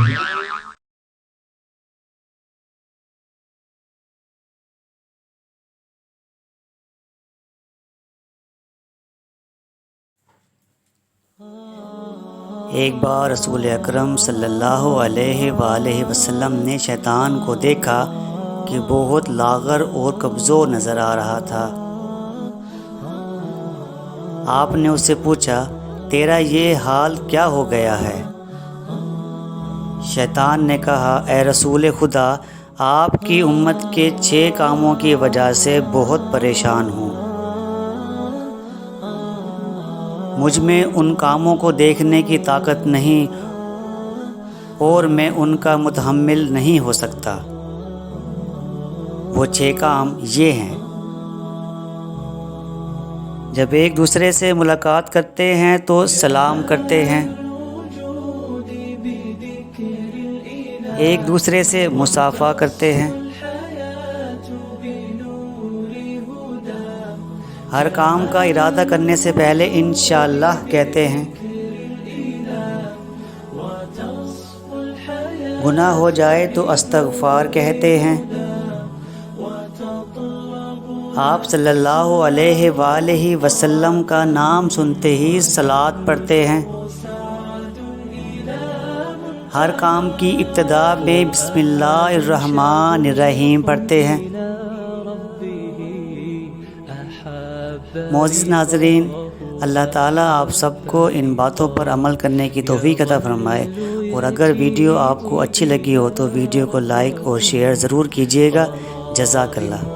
ایک بار رسول اکرم صلی اللہ علیہ وآلہ وسلم نے شیطان کو دیکھا کہ بہت لاغر اور کمزور نظر آ رہا تھا۔ آپ نے اس سے پوچھا، تیرا یہ حال کیا ہو گیا ہے؟ شیطان نے کہا، اے رسول خدا، آپ کی امت کے 6 کاموں کی وجہ سے بہت پریشان ہوں۔ مجھ میں ان کاموں کو دیکھنے کی طاقت نہیں اور میں ان کا متحمل نہیں ہو سکتا۔ وہ 6 کام یہ ہیں۔ جب ایک دوسرے سے ملاقات کرتے ہیں تو سلام کرتے ہیں، ایک دوسرے سے مصافحہ کرتے ہیں، ہر کام کا ارادہ کرنے سے پہلے انشاءاللہ کہتے ہیں، گناہ ہو جائے تو استغفار کہتے ہیں، آپ صلی اللہ علیہ وآلہ وسلم کا نام سنتے ہی صلاۃ پڑھتے ہیں، ہر کام کی ابتدا میں بسم اللہ الرحمن الرحیم پڑھتے ہیں۔ معزز ناظرین، اللہ تعالیٰ آپ سب کو ان باتوں پر عمل کرنے کی توفیق عطا فرمائے، اور اگر ویڈیو آپ کو اچھی لگی ہو تو ویڈیو کو لائک اور شیئر ضرور کیجیے گا۔ جزاک اللہ۔